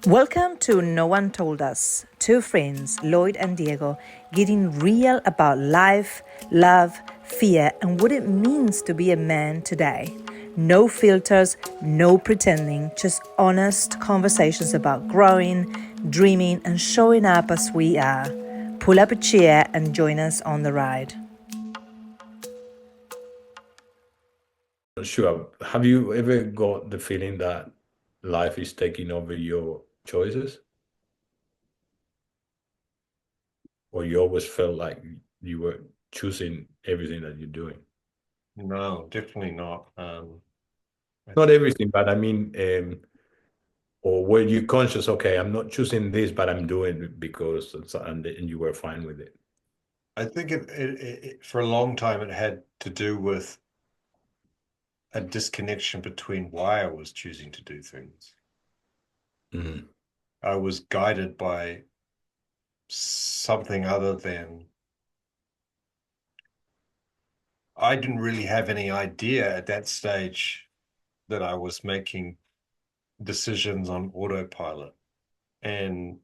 Welcome to No One Told Us. Two friends, Lloyd and Diego, getting real about life, love, fear, and what it means to be a man today. No filters, no pretending, just honest conversations about growing, dreaming, and showing up as we are. Pull up a chair and join us on the ride. Sure. Have you ever got the feeling that life is taking over your choices? Or you always felt like you were choosing everything that you're doing? No, definitely not. Not everything, but I mean, or were you conscious, okay, I'm not choosing this, but I'm doing it because, and you were fine with it? I think for a long time it had to do with a disconnection between why I was choosing to do things. Mhm. I was guided by something other than I didn't really have any idea at that stage that I was making decisions on autopilot. And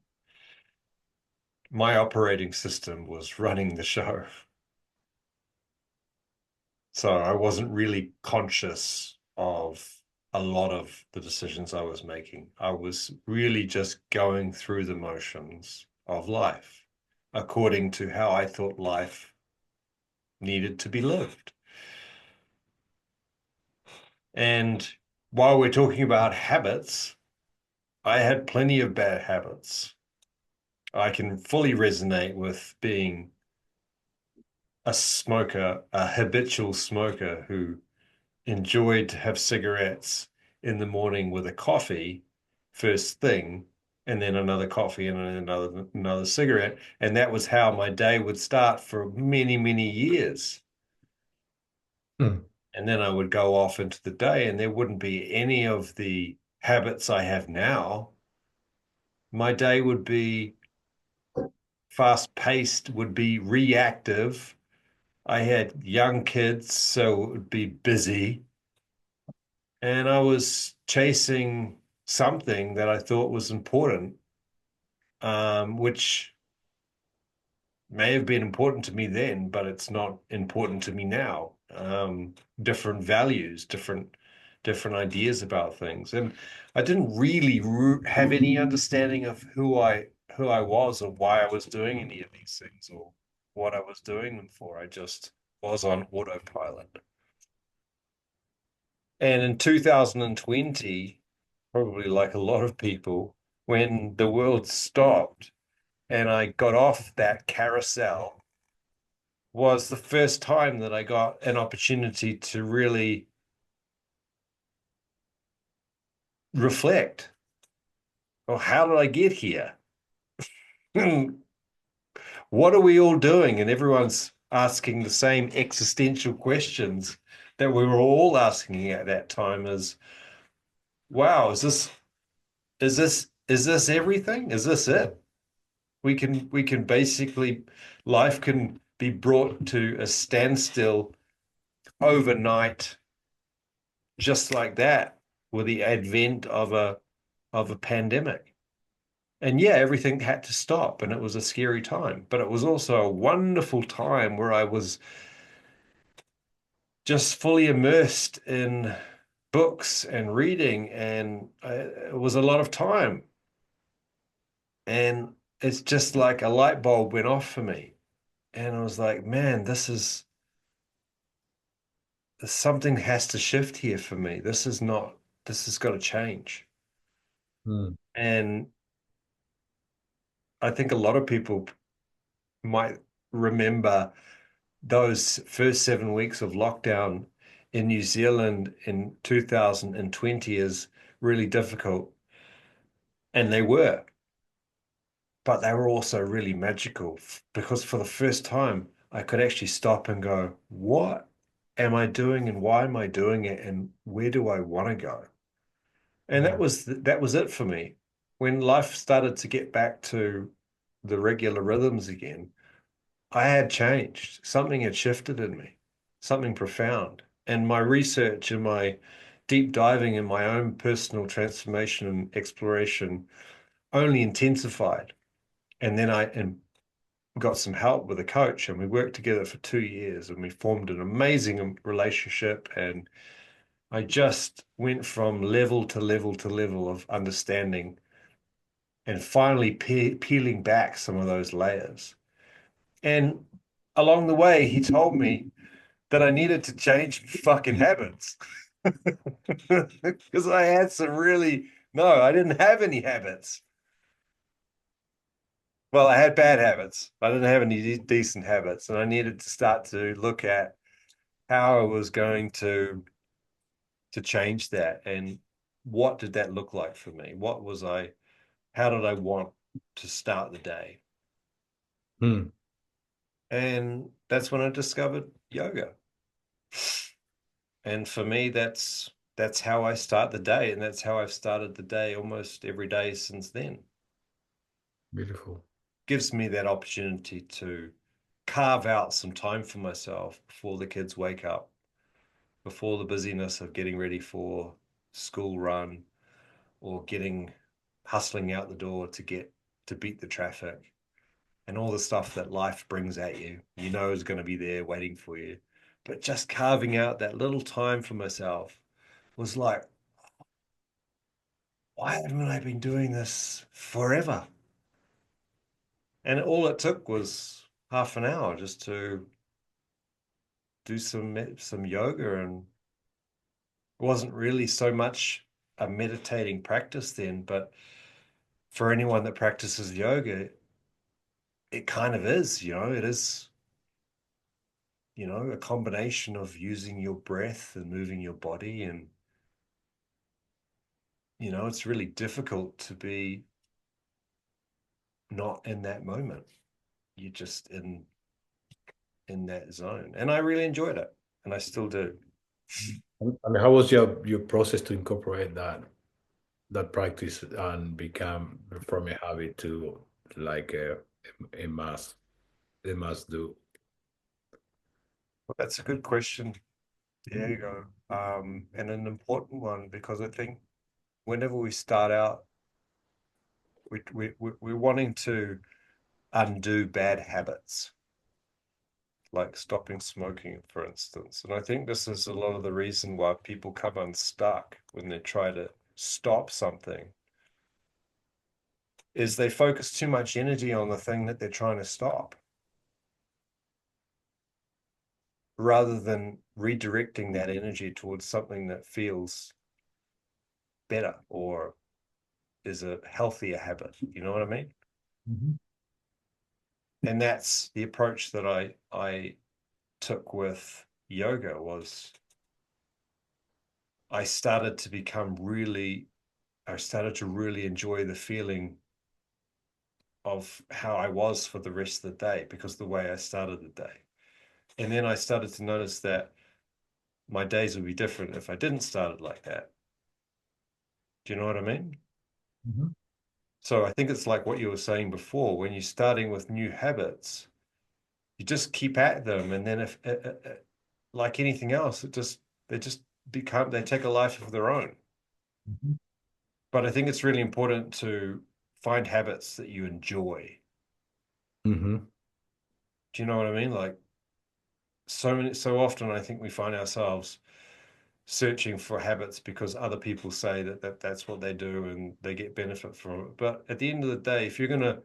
my operating system was running the show. So I wasn't really conscious of a lot of the decisions I was making. I was really just going through the motions of life according to how I thought life needed to be lived. And while we're talking about habits, I had plenty of bad habits. I can fully resonate with being a smoker, a habitual smoker who enjoyed to have cigarettes in the morning with a coffee first thing, and then another coffee and another cigarette. And that was how my day would start for many, many years. Hmm. And then I would go off into the day, and there wouldn't be any of the habits I have now. My day would be fast paced, would be reactive. I had young kids, so it would be busy. And I was chasing something that I thought was important, which may have been important to me then, but it's not important to me now. Different values, different ideas about things, and I didn't really have any understanding of who I was or why I was doing any of these things or what I was doing them for. I just was on autopilot. And in 2020, probably like a lot of people, when the world stopped and I got off that carousel, was the first time that I got an opportunity to really reflect. Well, how did I get here? What are we all doing? And everyone's asking the same existential questions that we were all asking at that time is, wow, is this everything? Is this it? We can basically, life can be brought to a standstill overnight, just like that, with the advent of a pandemic. And yeah, everything had to stop, and it was a scary time, but it was also a wonderful time where I was just fully immersed in books and reading, and it was a lot of time. And it's just like a light bulb went off for me. And I was like, man, something has to shift here for me. This has got to change. Hmm. And I think a lot of people might remember those first 7 weeks of lockdown in New Zealand in 2020 as really difficult. And they were, but they were also really magical because for the first time, I could actually stop and go, what am I doing and why am I doing it and where do I want to go? And that was it for me. When life started to get back to the regular rhythms again, I had changed. Something had shifted in me, something profound. And my research and my deep diving in my own personal transformation and exploration only intensified. And then I got some help with a coach, and we worked together for 2 years, and we formed an amazing relationship. And I just went from level to level to level of understanding and finally peeling back some of those layers. And along the way, he told me that I needed to change fucking habits. Because I had I didn't have any habits. Well, I had bad habits. I didn't have any decent habits. And I needed to start to look at how I was going to change that, and what did that look like for me? How did I want to start the day? And that's when I discovered yoga. And for me, that's how I start the day, and that's how I've started the day almost every day since then. Beautiful. Gives me that opportunity to carve out some time for myself before the kids wake up, before the busyness of getting ready for school run, or hustling out the door to beat the traffic, and all the stuff that life brings at you, is going to be there waiting for you. But just carving out that little time for myself was like, why haven't I been doing this forever? And all it took was half an hour just to do some yoga, and it wasn't really so much a meditating practice then, but for anyone that practices yoga, it kind of is, it is, a combination of using your breath and moving your body. And, it's really difficult to be not in that moment. You're just in that zone. And I really enjoyed it, and I still do. And how was your process to incorporate that practice and become from a habit to like a must do? Well, that's a good question, Diego. And an important one, because I think whenever we start out, we're wanting to undo bad habits, like stopping smoking, for instance. And I think this is a lot of the reason why people come unstuck when they try to stop something, is they focus too much energy on the thing that they're trying to stop, rather than redirecting that energy towards something that feels better or is a healthier habit. You know what I mean? Mm-hmm. And that's the approach that I took with yoga. Was I started to really enjoy the feeling of how I was for the rest of the day, because the way I started the day. And then I started to notice that my days would be different if I didn't start it like that. Do you know what I mean? Mm-hmm. So I think it's like what you were saying before, when you're starting with new habits, you just keep at them. And then if like anything else, they take a life of their own. Mm-hmm. But I think it's really important to find habits that you enjoy. Mm-hmm. Do you know what I mean? Like, so often I think we find ourselves searching for habits because other people say that's what they do and they get benefit from it. But at the end of the day, if you're going to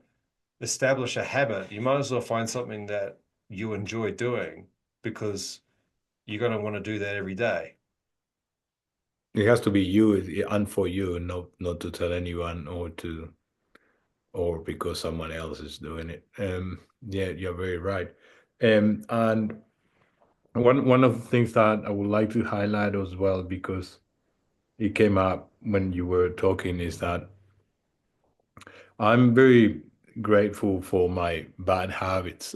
establish a habit, you might as well find something that you enjoy doing, because you're going to want to do that every day. It has to be you and for you, not to tell anyone or because someone else is doing it. Yeah, you're very right. And one of the things that I would like to highlight as well, because it came up when you were talking, is that I'm very grateful for my bad habits,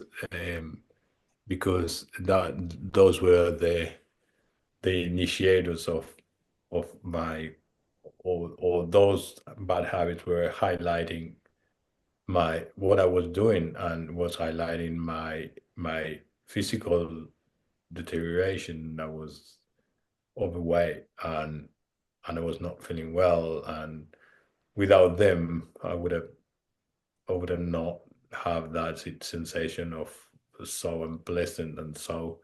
because those were the initiators of my or those bad habits were highlighting what I was doing, and was highlighting my physical deterioration. I was overweight, and I was not feeling well, and without them, I would have not have that sensation of so unpleasant and so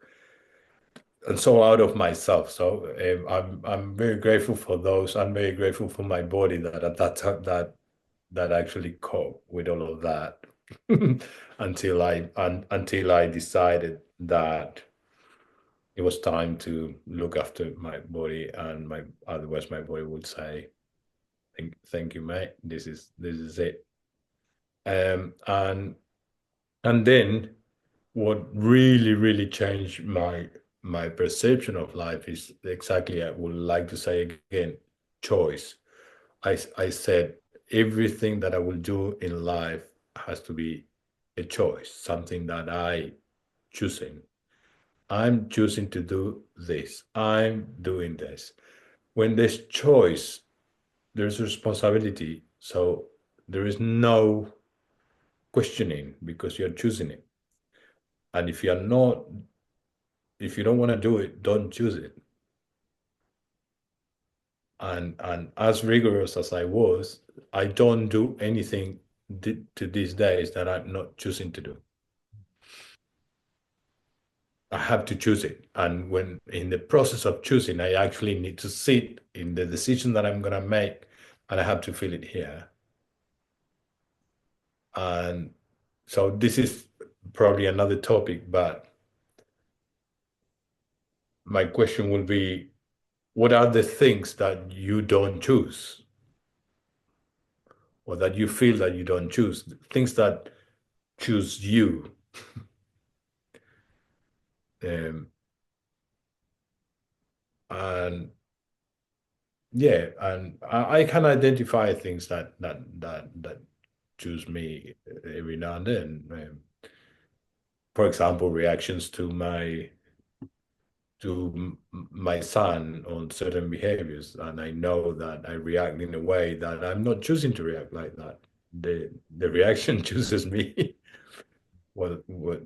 out of myself. So I'm very grateful for those. I'm very grateful for my body that at that time that actually cope with all of that until I decided that it was time to look after my body, and otherwise my body would say, thank you, mate. This is it. And then what really changed my perception of life is exactly, I would like to say again, choice. I said everything that I will do in life has to be a choice, something that I choosing. I'm choosing to do this. I'm doing this. When there's choice, there's responsibility. So there is no questioning because you're choosing it. And if you don't want to do it, don't choose it. And as rigorous as I was, I don't do anything to these days that I'm not choosing to do. I have to choose it. And when in the process of choosing, I actually need to sit in the decision that I'm going to make, and I have to feel it here. And so this is probably another topic, but my question will be, what are the things that you don't choose, or that you feel that you don't choose, things that choose you? Um, and yeah, and I can identify things that choose me every now and then. For example, reactions to my son on certain behaviors, and I know that I react in a way that I'm not choosing to react like that. The reaction chooses me. Well,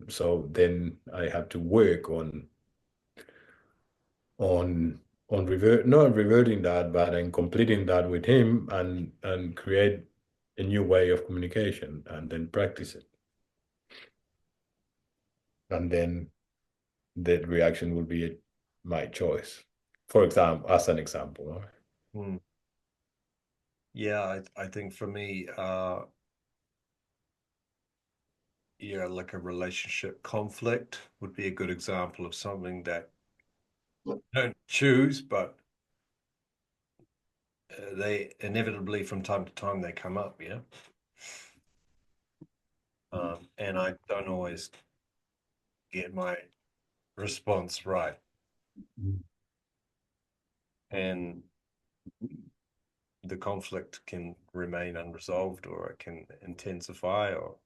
so then I have to work on not reverting that, but in completing that with him, and create a new way of communication, and then practice it, and then the reaction will be my choice. For example, as an example. Yeah, I think for me, yeah, like a relationship conflict would be a good example of something that you don't choose, but they inevitably from time to time they come up, yeah. And I don't always get my response right, and the conflict can remain unresolved, or it can intensify, or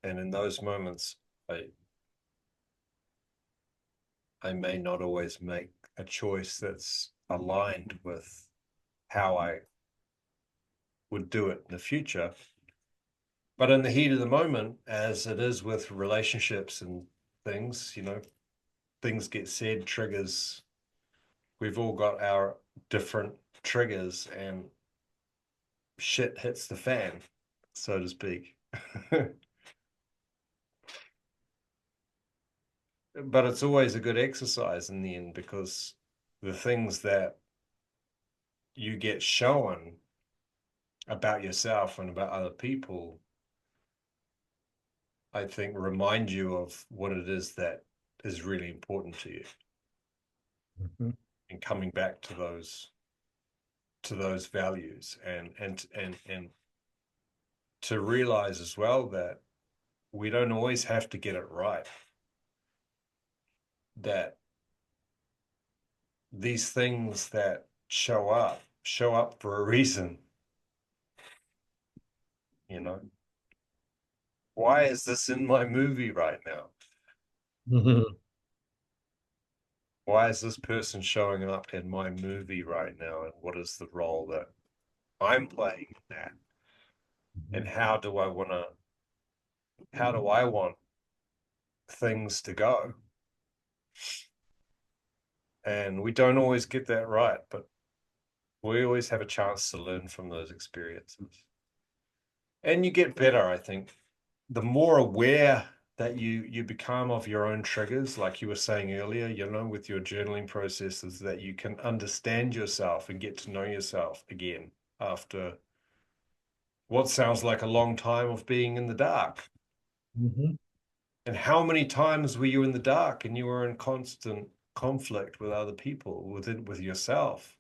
and in those moments, I may not always make a choice that's aligned with how I would do it in the future. But in the heat of the moment, as it is with relationships and things, things get said, triggers. We've all got our different triggers, and shit hits the fan, so to speak. But it's always a good exercise in the end, because the things that you get shown about yourself and about other people, I think, remind you of what it is that is really important to you. Mm-hmm. And coming back to those values, and to realize as well that we don't always have to get it right, that these things that show up for a reason. Why is this in my movie right now? Mm-hmm. Why is this person showing up in my movie right now, and what is the role that I'm playing in that? And how do I want things to go? And we don't always get that right, but We always have a chance to learn from those experiences. And you get better, I think. The more aware that you become of your own triggers, like you were saying earlier, with your journaling processes, that you can understand yourself and get to know yourself again after what sounds like a long time of being in the dark. Mm-hmm. And how many times were you in the dark and you were in constant conflict with other people, with yourself?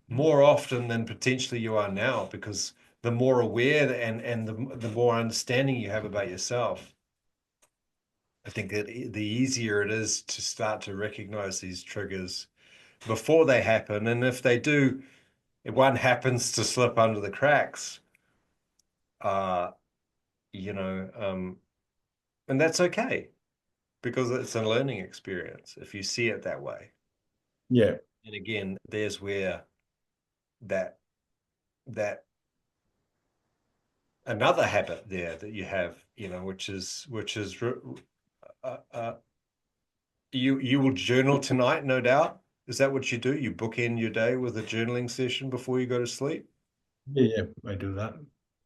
More often than potentially you are now, because the more aware and the more understanding you have about yourself, I think that the easier it is to start to recognize these triggers before they happen. And if they do, if one happens to slip under the cracks, uh, you know, and that's okay because it's a learning experience if you see it that way. Yeah. And again, there's where that that another habit there that you have, which is you will journal tonight, no doubt. Is that what you do? You bookend your day with a journaling session before you go to sleep? Yeah, I do that.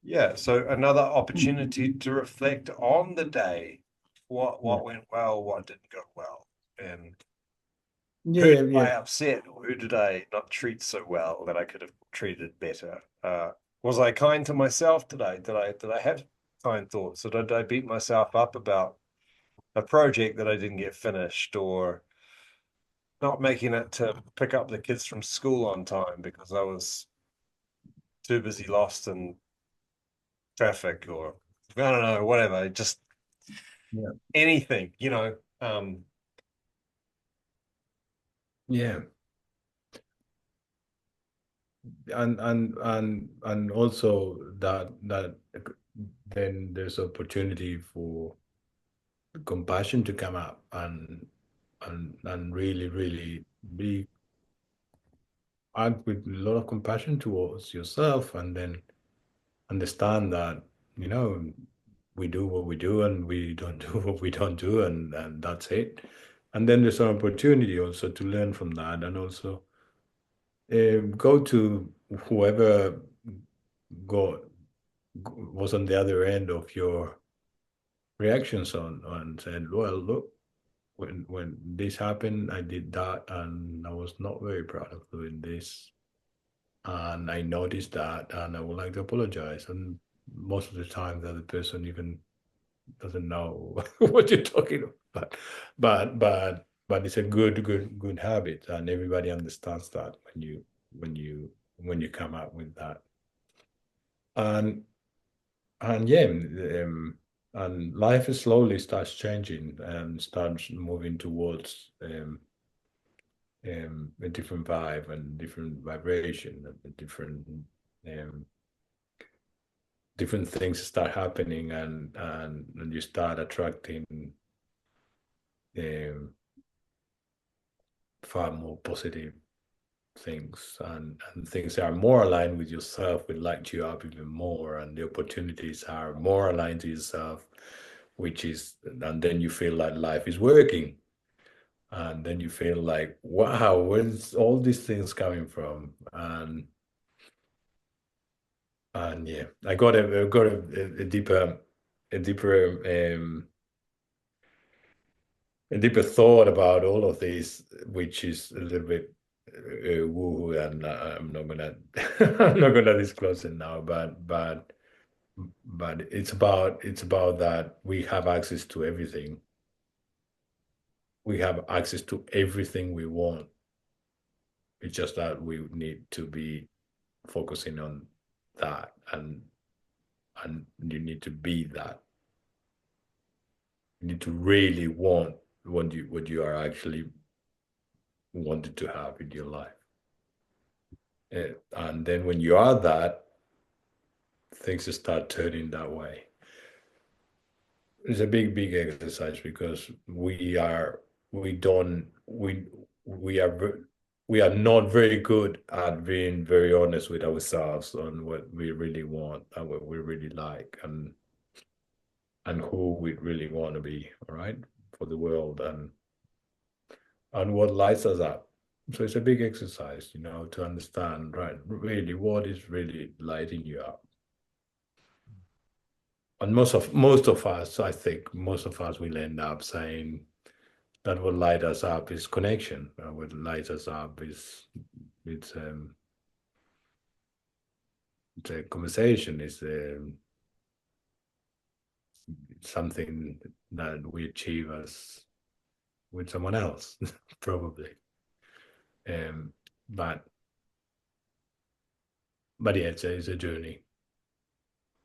Yeah. So another opportunity to reflect on the day. What Yeah. went well, what didn't go well, and who Yeah, did yeah. I upset, or who did I not treat so well that I could have treated better? Was I kind to myself today? Did I have kind thoughts, or did I beat myself up about a project that I didn't get finished, or not making it to pick up the kids from school on time because I was too busy lost in traffic, or I don't know, whatever, just Yeah. anything, Yeah. And also that then there's opportunity for compassion to come up and really, really be act with a lot of compassion towards yourself, and then understand that, you know, we do what we do and we don't do what we don't do, and that's it. And then there's an opportunity also to learn from that, and also go to whoever got was on the other end of your reactions on said, well, look, when this happened, I did that, and I was not very proud of doing this, and I noticed that, and I would like to apologize. And most of the time, the other person even doesn't know what you're talking about, but it's a good habit, and everybody understands that when you when you come up with that. And yeah, and life is slowly starts changing and starts moving towards a different vibe and different vibration and a um, different things start happening, and you start attracting um, far more positive things, and things that are more aligned with yourself will light you up even more, and the opportunities are more aligned to yourself, which is, and then you feel like life is working, and then you feel like, wow, where's all these things coming from? And yeah, I got a deeper a deeper thought about all of these, which is a little bit woo, and I'm not gonna I'm not gonna disclose it now, but it's about that we have access to everything. We have access to everything we want. It's just that we need to be focusing on that, and you need to be that. You need to really want what you are actually wanted to have in your life. And then when you are that, things start turning that way. It's a big exercise because we don't we are we are not very good at being very honest with ourselves on what we really want and what we really like, and who we really want to be, all right, for the world, and what lights us up. So it's a big exercise, to understand, right, really what is really lighting you up. And most of us, I think, most of us will end up saying that what light us up is connection. What lights us up is it's a conversation. It's something that we achieve as with someone else, probably. Um, but yeah, it's a journey.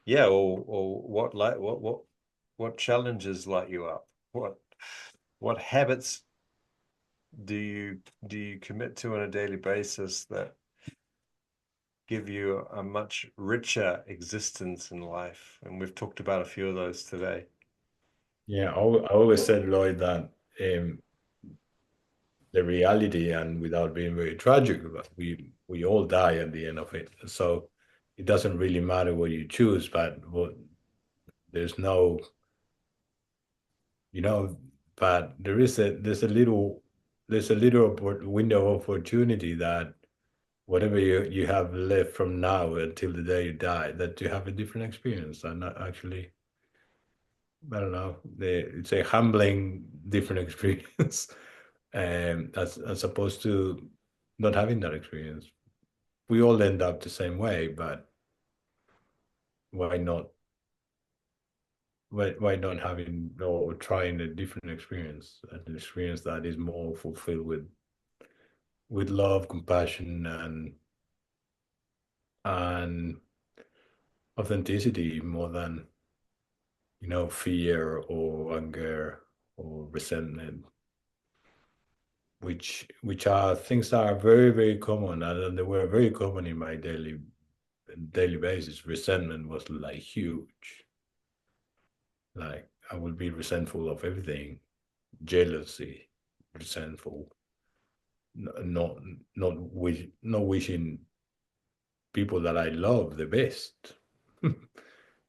Yeah, or what challenges light you up? What habits do you commit to on a daily basis that give you a much richer existence in life? And we've talked about a few of those today. Yeah, I always said, Lloyd, that the reality, and without being very tragic, but we all die at the end of it. So it doesn't really matter what you choose, but there's no, but there's a little window of opportunity that whatever you have left from now until the day you die, that you have a different experience, and not actually, I don't know, it's a humbling different experience, as opposed to not having that experience. We all end up the same way, but why not? Why not having or trying a different experience, an experience that is more fulfilled with love, compassion, and authenticity more than fear or anger or resentment, which are things that are very, very common, and they were very common in my daily basis. Resentment was like huge. Like I would be resentful of everything, jealousy, resentful, not wishing people that I love the best,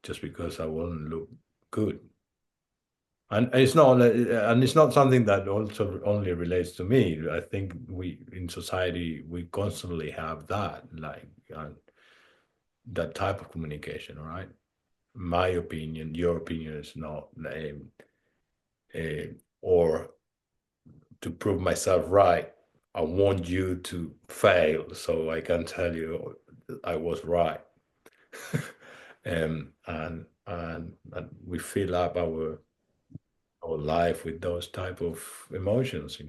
just because I won't look good. And it's not something that also only relates to me. I think we in society we constantly have that, like that type of communication, right? My opinion, your opinion is not, or to prove myself right, I want you to fail so I can tell you I was right. And we fill up our life with those type of emotions,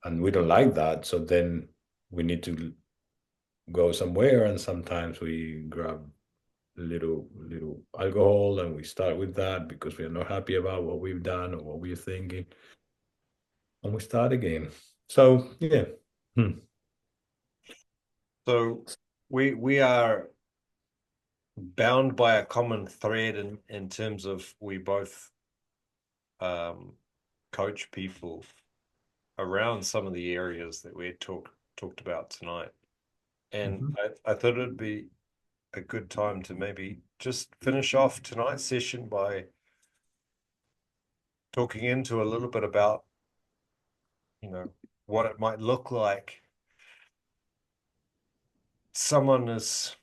and we don't like that. So then we need to go somewhere, and sometimes we grab a little alcohol and we start with that because we are not happy about what we've done or what we're thinking, and we start again. So yeah. So we are bound by a common thread in terms of we both coach people around some of the areas that we talked about tonight. And I thought it'd be a good time to maybe just finish off tonight's session by talking into a little bit about, what it might look like. Someone is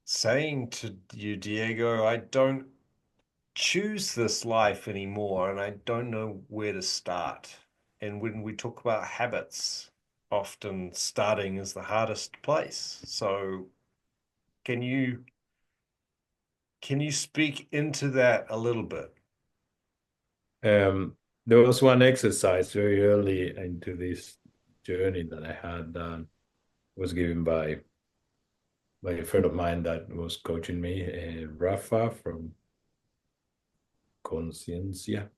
saying to you, Diego, I don't choose this life anymore and I don't know where to start. And when we talk about habits, often starting is the hardest place. So can you speak into that a little bit? There was one exercise very early into this journey that I had done, was given by a friend of mine that was coaching me, Rafa from Conciencia.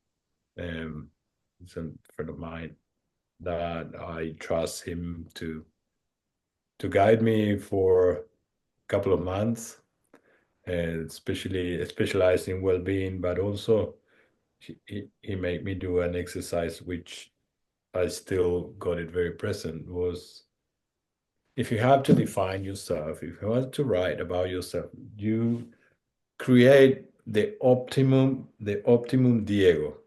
He's a friend of mine that I trust him to guide me for a couple of months, and especially specialized in well-being, but also he made me do an exercise which I still got it very present. Was, if you have to define yourself, if you want to write about yourself, you create the optimum Diego.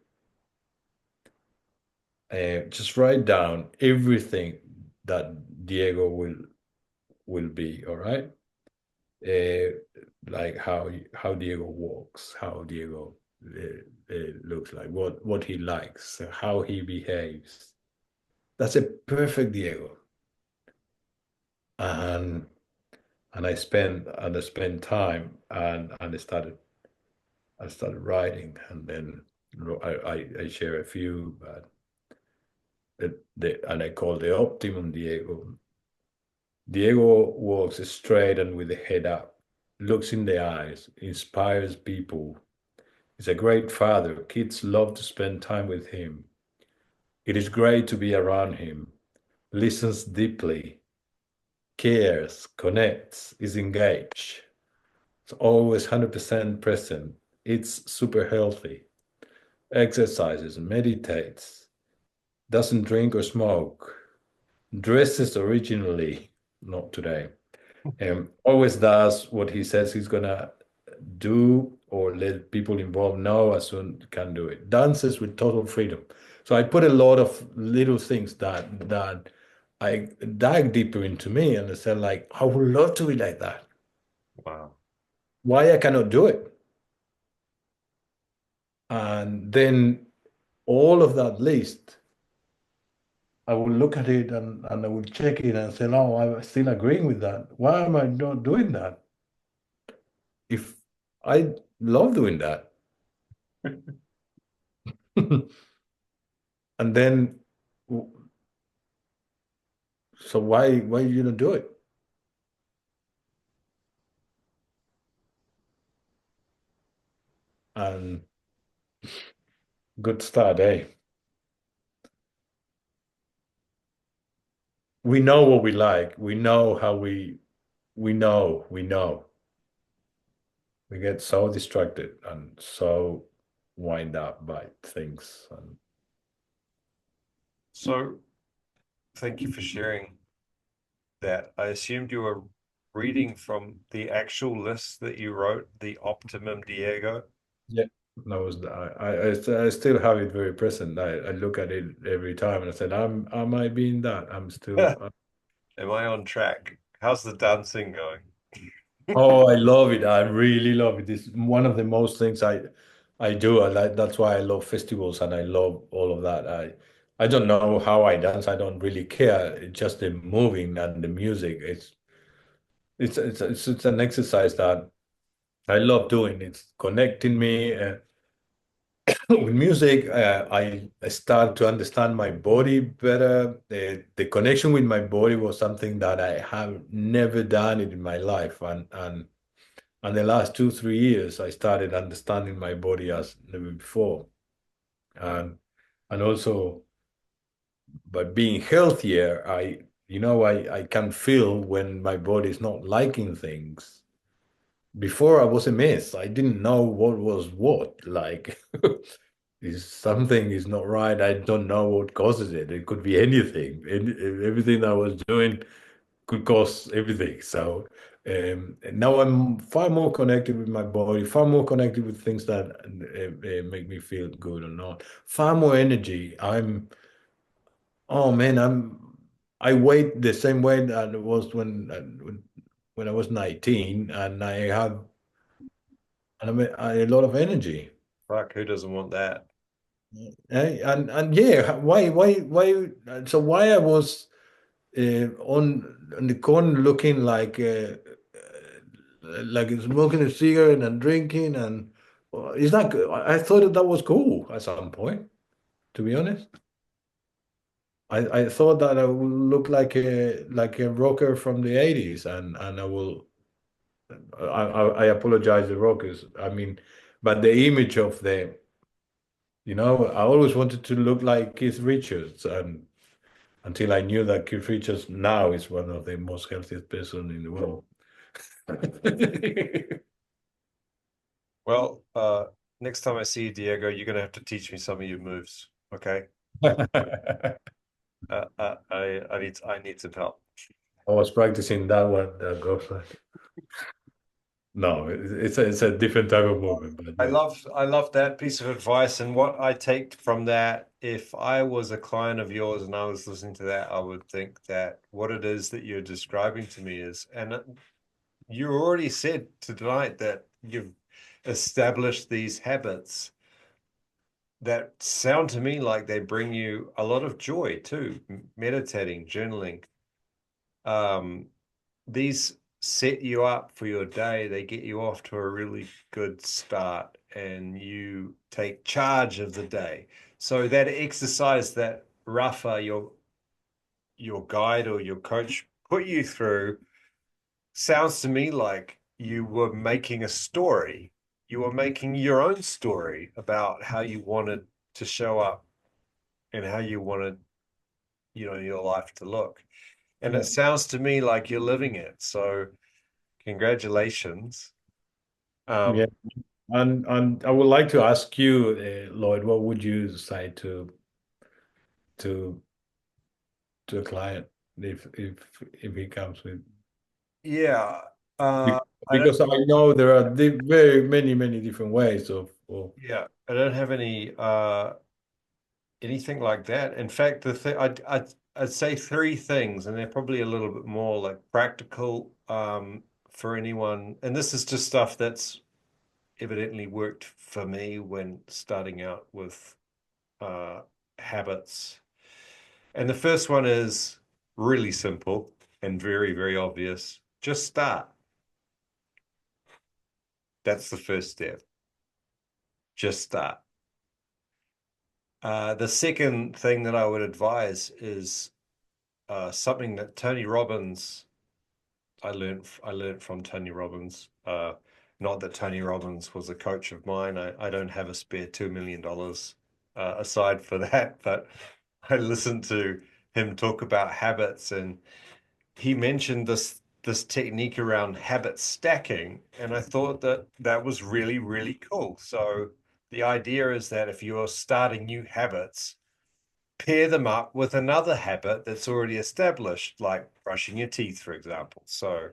just write down everything that Diego will be, all right? Uh, like how Diego walks, how Diego looks like, what he likes, how he behaves. That's a perfect Diego. And I spent time and I started writing, and then I share a few, but and I call the optimum Diego. Diego walks straight and with the head up, looks in the eyes, inspires people. He's a great father. Kids love to spend time with him. It is great to be around him. Listens deeply, cares, connects, is engaged. It's always 100% present. It's super healthy. Exercises, meditates, doesn't drink or smoke, dresses originally, not today. Always does what he says he's gonna do or let people involved know as soon can do it. Dances with total freedom. So I put a lot of little things that I dug deeper into me and I said like, I would love to be like that. Wow. Why I cannot do it? And then all of that list, I will look at it and I will check it and say, no, I'm still agreeing with that. Why am I not doing that? If I love doing that. And then, so why you don't do it? And good start, eh? We know what we like. We know how we know. We get so distracted and so wind up by things. And So thank you for sharing that. I assumed you were reading from the actual list that you wrote, the optimum Diego. yeah, that was I still have it very present. I look at it every time and I said, am I being that? I'm still Am I on track? How's the dancing going? Oh, I love it. I really love it. It's one of the most things I do. I like that's why I love festivals and I love all of that. I don't know how I dance. I don't really care. It's just the moving and the music. It's an exercise that I love doing. It's connecting me with music. I start to understand my body better. The connection with my body was something that I have never done it in my life, and the last 2, 3 years, I started understanding my body as never before. And and also by being healthier, I can feel when my body is not liking things. Before I was a mess. I didn't know what was what. Like if something is not right, I don't know what causes it. It could be anything. Everything I was doing could cause everything. So now I'm far more connected with my body, far more connected with things that make me feel good or not. Far more energy. Oh man, I weigh the same weight that it was when I was 19, and I have a lot of energy. Fuck, who doesn't want that? And yeah, so why I was on the corner looking like smoking a cigarette and drinking and it's not good. I thought that was cool at some point, to be honest. I thought that I would look like a rocker from the 80s, and I apologize the rockers. I mean, but the image of I always wanted to look like Keith Richards, and until I knew that Keith Richards now is one of the most healthiest person in the world. Well, next time I see you, Diego, you're gonna have to teach me some of your moves. Okay. I need some help. I was practicing that one that goes like No, it's a different type of movement, but I yeah. love that piece of advice, and what I take from that, if I was a client of yours and I was listening to that, I would think that what it is that you're describing to me is, and you already said tonight that you've established these habits that sound to me like they bring you a lot of joy too. Meditating, journaling, um, these set you up for your day. They get you off to a really good start, and you take charge of the day. So that exercise that Rafa, your guide or your coach, put you through sounds to me like you were making a story. You were making your own story about how you wanted to show up and how you wanted, your life to look. And Yeah. it sounds to me like you're living it. So congratulations. Yeah. Um, And I would like to ask you, Lloyd, what would you say to to a client if he comes with yeah, be- I don't, because I know there are very many different ways of yeah, I don't have anything like that. In fact, the thing I'd say three things, and they're probably a little bit more like practical for anyone. And this is just stuff that's evidently worked for me when starting out with uh, habits. And the first one is really simple and very obvious. Just start. That's the first step. Just start. The second thing that I would advise is something that Tony Robbins. I learned from Tony Robbins. Not that Tony Robbins was a coach of mine. I don't have a spare $2 million aside for that, but I listened to him talk about habits, and he mentioned this technique around habit stacking, and I thought that that was really cool. So the idea is that if you're starting new habits, pair them up with another habit that's already established, like brushing your teeth, for example. So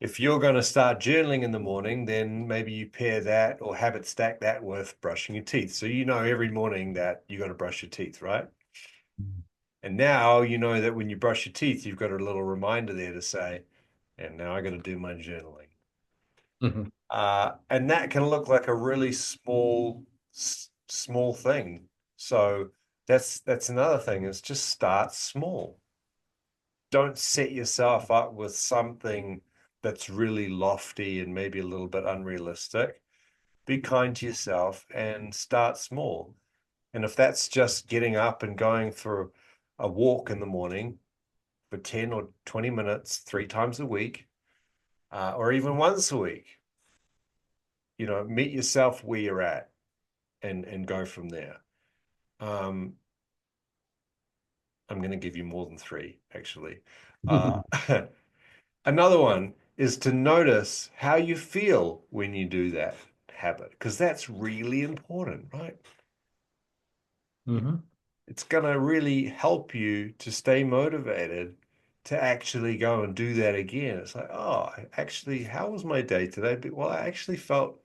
if you're going to start journaling in the morning, then maybe you pair that or habit stack that with brushing your teeth. So you know every morning that you're going to brush your teeth, right? And now you know that when you brush your teeth, you've got a little reminder there to say, and now I got to do my journaling. Mhm. And that can look like a really small thing. So that's another thing is just start small. Don't set yourself up with something that's really lofty and maybe a little bit unrealistic. Be kind to yourself and start small. And if that's just getting up and going for a walk in the morning for 10 or 20 minutes, 3 times a week, or even once a week, meet yourself where you're at and go from there. Um, I'm going to give you more than three, actually. Uh, Another one is to notice how you feel when you do that habit, because that's really important, right? Mhm. It's going to really help you to stay motivated to actually go and do that again. It's like, oh, actually, how was my day today? Well, I actually felt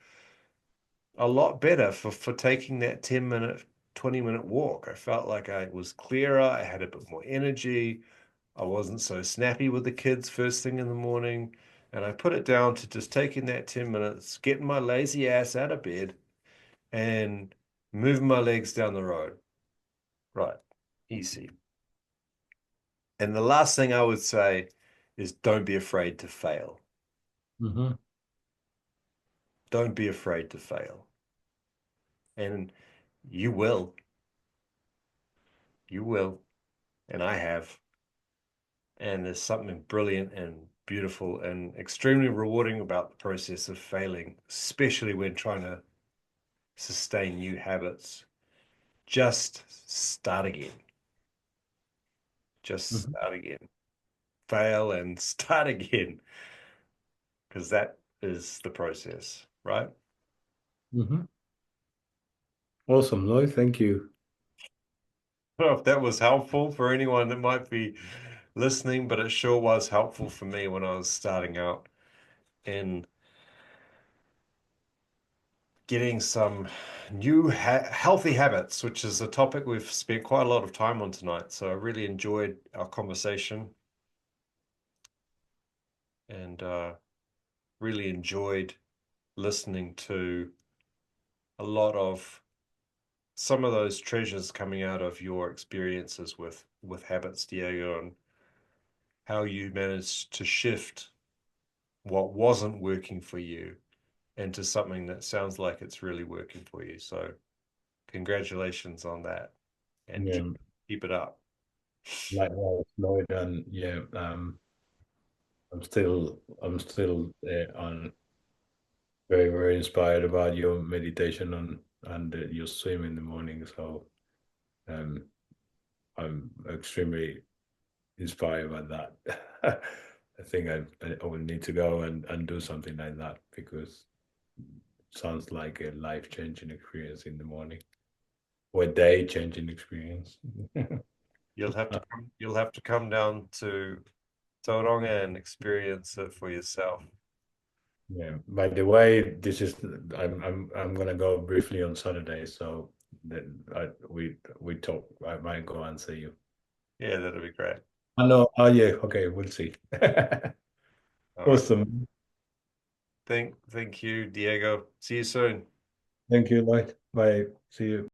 a lot better for taking that 10-minute, 20-minute walk. I felt like I was clearer. I had a bit more energy. I wasn't so snappy with the kids first thing in the morning. And I put it down to just taking that 10 minutes, getting my lazy ass out of bed and moving my legs down the road. Right. Easy. And the last thing I would say is don't be afraid to fail. Mhm. Don't be afraid to fail. And you will. You will. And I have. And there's something brilliant and beautiful and extremely rewarding about the process of failing, especially when trying to sustain new habits. Just start again. Just Mhm. start again. Fail and start again, because that is the process, right? Mhm. Awesome, Lloyd. Thank you. I don't know if that was helpful for anyone that might be listening, but it sure was helpful for me when I was starting out in getting some new healthy habits, which is a topic we've spent quite a lot of time on tonight. So I really enjoyed our conversation and really enjoyed listening to a lot of some of those treasures coming out of your experiences with habits, Diego, and how you managed to shift what wasn't working for you into something that sounds like it's really working for you. So congratulations on that, and Yeah, keep it up. likewise, Lloyd, and yeah, I'm still on very very inspired about your meditation and your swim in the morning. So um, I'm extremely inspired by that. I think I will need to go and do something like that because it sounds like a life changing experience in the morning or a day changing experience. You'll have to come down to Tauranga and experience it for yourself. Yeah. By the way, this is I'm gonna go briefly on Saturday, so then we talk. I might go and see you. Yeah, that'll be great. I know. Oh yeah. Okay, we'll see. All right. Awesome. Thank you, Diego. See you soon. Thank you, Lloyd. Bye. See you.